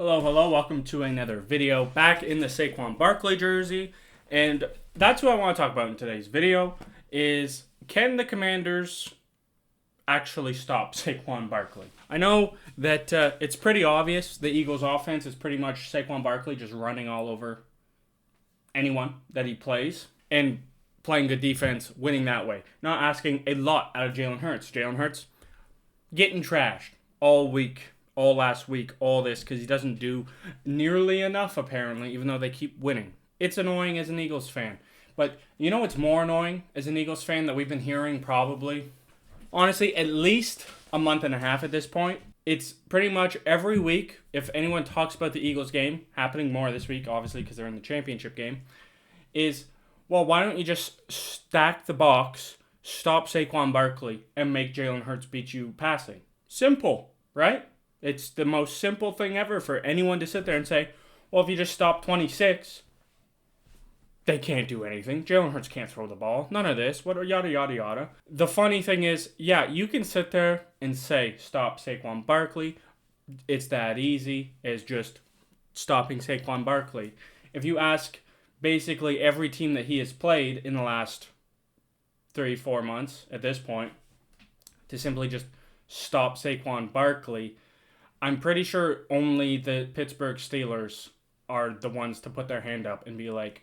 Hello, welcome to another video back in the Saquon Barkley jersey. And that's what I want to talk about in today's video is, can the Commanders actually stop Saquon Barkley? I know that it's pretty obvious the Eagles' offense is pretty much Saquon Barkley just running all over anyone that he plays and playing good defense, winning that way. Not asking a lot out of Jalen Hurts. Jalen Hurts getting trashed all week, all last week, all this, because he doesn't do nearly enough, apparently, even though they keep winning. It's annoying as an Eagles fan. But you know what's more annoying as an Eagles fan that we've been hearing probably, honestly, at least a month and a half at this point? It's pretty much every week, if anyone talks about the Eagles game, happening more this week, obviously, because they're in the championship game, is, well, why don't you just stack the box, stop Saquon Barkley, and make Jalen Hurts beat you passing? Simple, right? It's the most simple thing ever for anyone to sit there and say, well, if you just stop 26, they can't do anything. Jalen Hurts can't throw the ball. None of this. What yada, yada, yada. The funny thing is, yeah, you can sit there and say, stop Saquon Barkley. It's that easy as just stopping Saquon Barkley. If you ask basically every team that he has played in the last 3-4 months at this point to simply just stop Saquon Barkley, I'm pretty sure only the Pittsburgh Steelers are the ones to put their hand up and be like,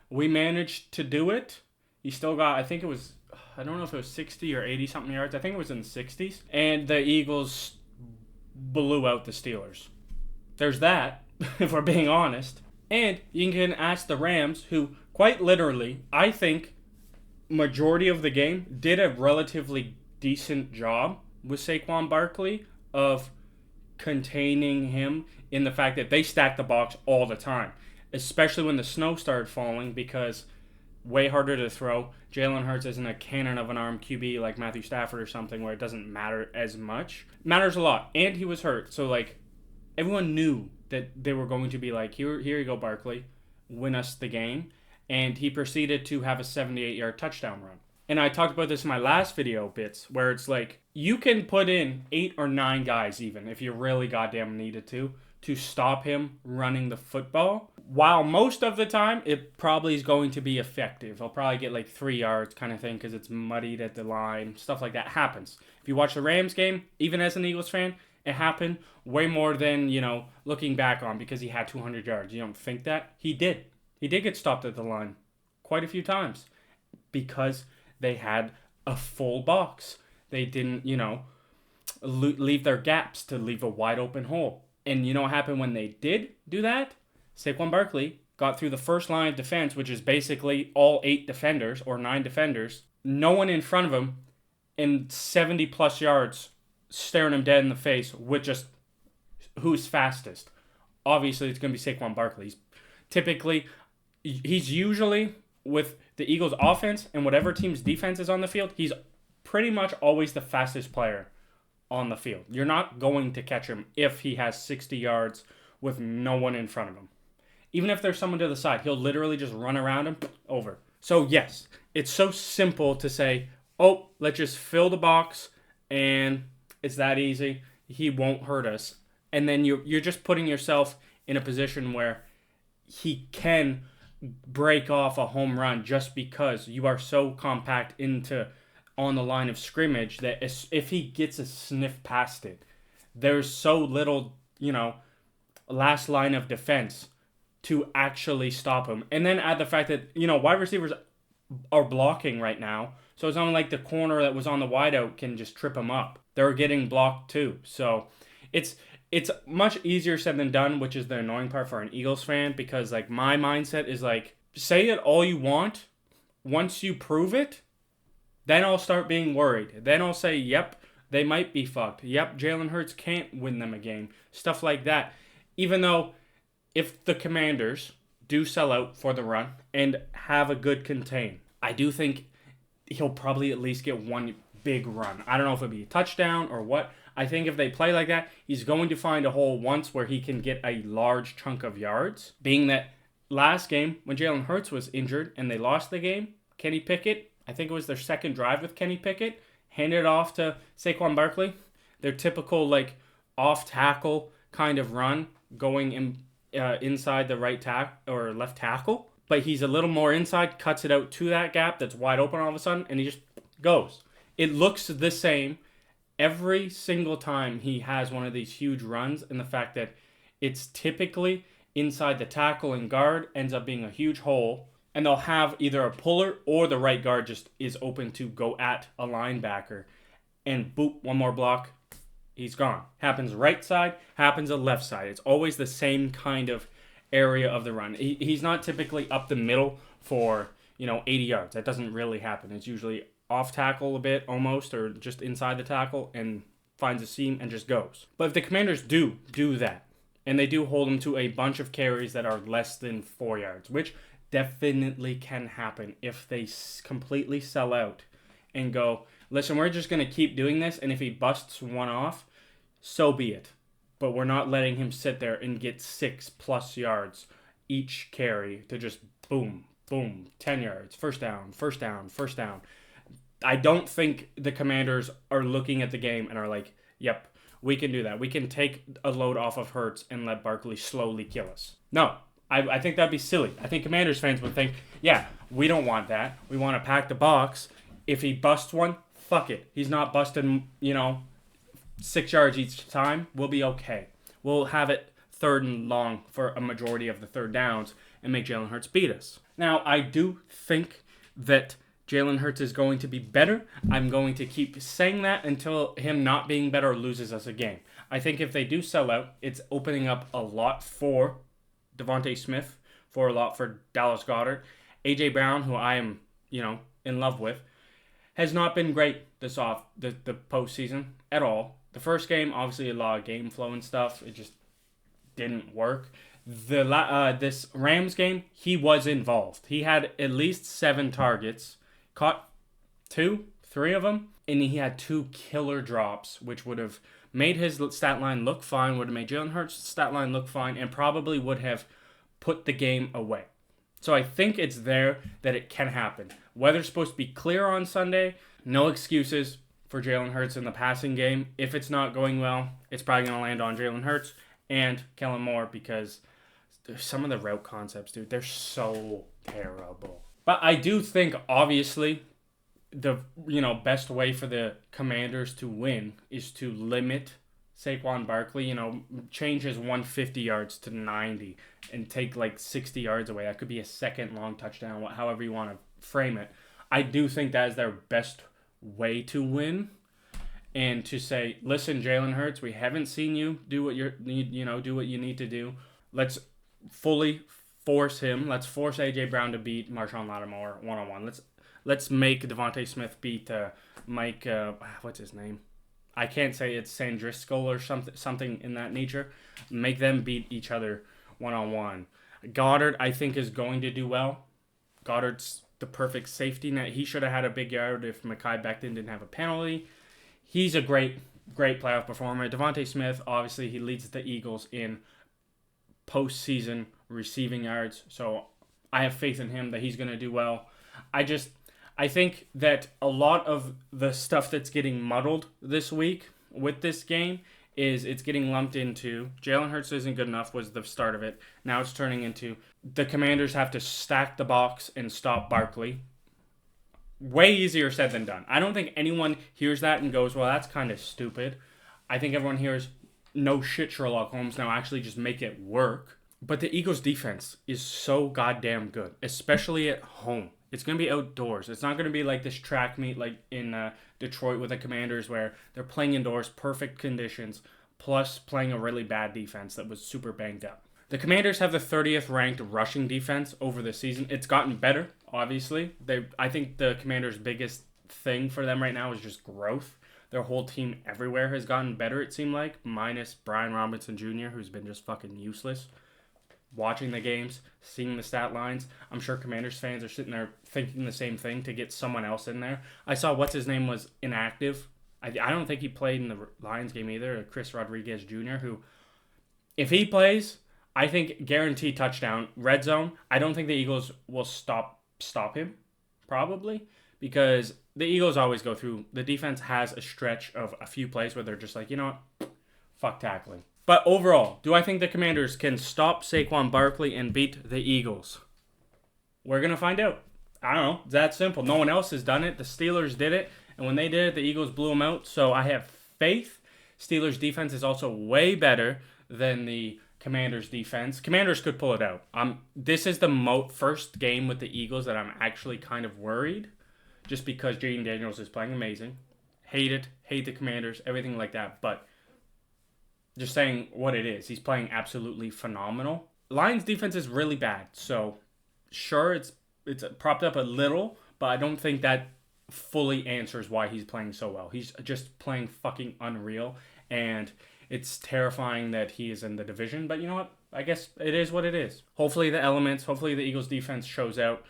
we managed to do it. He still got, I think it was, I don't know if it was 60 or 80 something yards. I think it was in the 60s. And the Eagles blew out the Steelers. There's that, if we're being honest. And you can ask the Rams, who quite literally, I think, majority of the game did a relatively decent job with Saquon Barkley of containing him in the fact that they stack the box all the time, especially when the snow started falling, because way harder to throw. Jalen Hurts isn't a cannon of an arm QB like Matthew Stafford or something where it doesn't matter as much. Matters a lot, and he was hurt, so like everyone knew that they were going to be like, here you go, Barkley, win us the game, and he proceeded to have a 78-yard touchdown run. And I talked about this in my last video bits, where it's like, you can put in 8 or 9 guys even, if you really goddamn needed to stop him running the football. While most of the time, it probably is going to be effective. He'll probably get like 3 yards kind of thing, because it's muddied at the line. Stuff like that happens. If you watch the Rams game, even as an Eagles fan, it happened way more than, looking back on, because he had 200 yards. You don't think that? He did. He did get stopped at the line quite a few times, because they had a full box. They didn't, leave their gaps to leave a wide open hole. And you know what happened when they did do that? Saquon Barkley got through the first line of defense, which is basically all 8 defenders or 9 defenders. No one in front of him, and 70-plus yards staring him dead in the face with just who's fastest. Obviously, it's going to be Saquon Barkley. He's usually, with the Eagles' offense and whatever team's defense is on the field, he's pretty much always the fastest player on the field. You're not going to catch him if he has 60 yards with no one in front of him. Even if there's someone to the side, he'll literally just run around him, over. So yes, it's so simple to say, oh, let's just fill the box, and it's that easy. He won't hurt us. And then you're just putting yourself in a position where he can break off a home run just because you are so compact on the line of scrimmage that if he gets a sniff past it, there's so little, last line of defense to actually stop him. And then add the fact that, wide receivers are blocking right now, so it's not like the corner that was on the wideout can just trip him up. They're getting blocked too. So it's much easier said than done, which is the annoying part for an Eagles fan, because like my mindset is like, say it all you want. Once you prove it, then I'll start being worried. Then I'll say, yep, they might be fucked. Yep, Jalen Hurts can't win them a game. Stuff like that. Even though if the Commanders do sell out for the run and have a good contain, I do think he'll probably at least get one big run. I don't know if it'll be a touchdown or what. I think if they play like that, he's going to find a hole once where he can get a large chunk of yards. Being that last game, when Jalen Hurts was injured and they lost the game, Kenny Pickett, I think it was their second drive with Kenny Pickett, handed it off to Saquon Barkley. Their typical, off-tackle kind of run going inside the right or left tackle, but he's a little more inside, cuts it out to that gap that's wide open all of a sudden, and he just goes. It looks the same every single time he has one of these huge runs, and the fact that it's typically inside the tackle and guard ends up being a huge hole, and they'll have either a puller or the right guard just is open to go at a linebacker, and boop, one more block, he's gone. Happens right side, happens a left side. It's always the same kind of area of the run. He's not typically up the middle for 80 yards. That doesn't really happen. It's usually off tackle a bit almost, or just inside the tackle, and finds a seam and just goes. But if the Commanders do that, and they do hold him to a bunch of carries that are less than 4 yards, which definitely can happen if they completely sell out and go, listen, we're just going to keep doing this, and if he busts one off, so be it. But we're not letting him sit there and get 6+ yards each carry to just boom, boom, 10 yards, first down, first down, first down. I don't think the Commanders are looking at the game and are like, yep, we can do that. We can take a load off of Hurts and let Barkley slowly kill us. No, I think that'd be silly. I think Commanders fans would think, yeah, we don't want that. We want to pack the box. If he busts one, fuck it. He's not busting, 6 yards each time. We'll be okay. We'll have it 3rd and long for a majority of the third downs and make Jalen Hurts beat us. Now, I do think that Jalen Hurts is going to be better. I'm going to keep saying that until him not being better loses us a game. I think if they do sell out, it's opening up a lot for Devontae Smith, for a lot for Dallas Goedert. A.J. Brown, who I am, in love with, has not been great the postseason at all. The first game, obviously a lot of game flow and stuff. It just didn't work. This Rams game, he was involved. He had at least 7 targets, caught 2, 3 of them, and he had 2 killer drops, which would have made his stat line look fine, would have made Jalen Hurts' stat line look fine, and probably would have put the game away. So I think it's there that it can happen. Weather's supposed to be clear on Sunday. No excuses for Jalen Hurts in the passing game. If it's not going well, it's probably going to land on Jalen Hurts and Kellen Moore, because some of the route concepts, dude, they're so terrible. But I do think, obviously, the best way for the Commanders to win is to limit Saquon Barkley, change his 150 yards to 90 and take 60 yards away. That could be a second long touchdown, however you want to frame it. I do think that is their best way to win, and to say, listen, Jalen Hurts, we haven't seen you do what you need to do. Let's fully force him. Let's force A.J. Brown to beat Marshawn Lattimore one-on-one. Let's make Devontae Smith beat Mike, what's his name? I can't say it's Sandriscoe or something in that nature. Make them beat each other one-on-one. Goddard, I think, is going to do well. Goddard's the perfect safety net. He should have had a big yard if Mekhi Becton didn't have a penalty. He's a great playoff performer. Devontae Smith, obviously, he leads the Eagles in postseason receiving yards. So I have faith in him that he's going to do well. I think that a lot of the stuff that's getting muddled this week with this game is it's getting lumped into Jalen Hurts isn't good enough was the start of it. Now it's turning into the Commanders have to stack the box and stop Barkley. Way easier said than done. I don't think anyone hears that and goes, well, that's kind of stupid. I think everyone hears, no shit, Sherlock Holmes, now actually just make it work. But the Eagles' defense is so goddamn good, especially at home. It's going to be outdoors. It's not going to be like this track meet like in Detroit with the Commanders where they're playing indoors, perfect conditions, plus playing a really bad defense that was super banged up. The Commanders have the 30th ranked rushing defense over the season. It's gotten better, obviously. I think the Commanders' biggest thing for them right now is just growth. Their whole team everywhere has gotten better, it seemed like, minus Brian Robinson Jr., who's been just fucking useless. Watching the games, seeing the stat lines, I'm sure Commanders fans are sitting there thinking the same thing to get someone else in there. I saw what's-his-name was inactive. I don't think he played in the Lions game either, Chris Rodriguez Jr., who, if he plays, I think guaranteed touchdown, red zone. I don't think the Eagles will stop him, probably, because the Eagles always go through, the defense has a stretch of a few plays where they're just like, you know what, fuck tackling. But overall, do I think the Commanders can stop Saquon Barkley and beat the Eagles? We're going to find out. I don't know. It's that simple. No one else has done it. The Steelers did it. And when they did it, the Eagles blew them out. So I have faith. Steelers defense is also way better than the Commanders defense. Commanders could pull it out. This is the first game with the Eagles that I'm actually kind of worried. Just because Jaden Daniels is playing amazing. Hate it. Hate the Commanders. Everything like that. But just saying what it is. He's playing absolutely phenomenal. Lions defense is really bad. So sure, it's propped up a little, but I don't think that fully answers why he's playing so well. He's just playing fucking unreal, and it's terrifying that he is in the division, but you know what? I guess it is what it is. Hopefully the Eagles defense shows out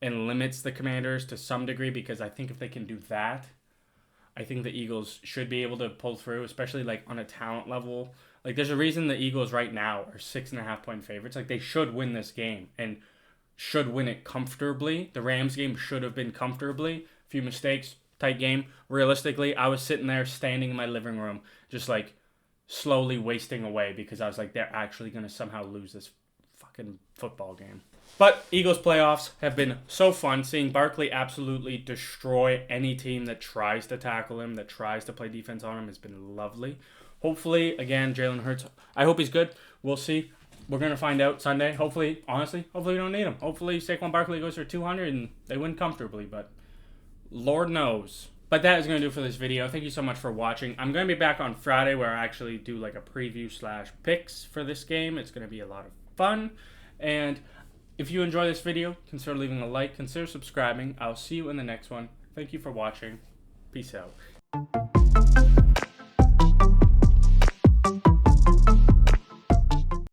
and limits the Commanders to some degree, because I think if they can do that, I think the Eagles should be able to pull through, especially like on a talent level. Like there's a reason the Eagles right now are 6.5 point favorites. Like they should win this game and should win it comfortably. The Rams game should have been comfortably. A few mistakes, tight game. Realistically, I was sitting there standing in my living room just like slowly wasting away because I was like, they're actually going to somehow lose this fucking football game. But Eagles playoffs have been so fun. Seeing Barkley absolutely destroy any team that tries to tackle him, that tries to play defense on him, has been lovely. Hopefully, again, Jalen Hurts, I hope he's good. We'll see. We're going to find out Sunday. Hopefully we don't need him. Hopefully Saquon Barkley goes for 200 and they win comfortably, but Lord knows. But that is going to do for this video. Thank you so much for watching. I'm going to be back on Friday where I actually do like a preview / picks for this game. It's going to be a lot of fun. And if you enjoy this video, consider leaving a like, consider subscribing. I'll see you in the next one. Thank you for watching. Peace out.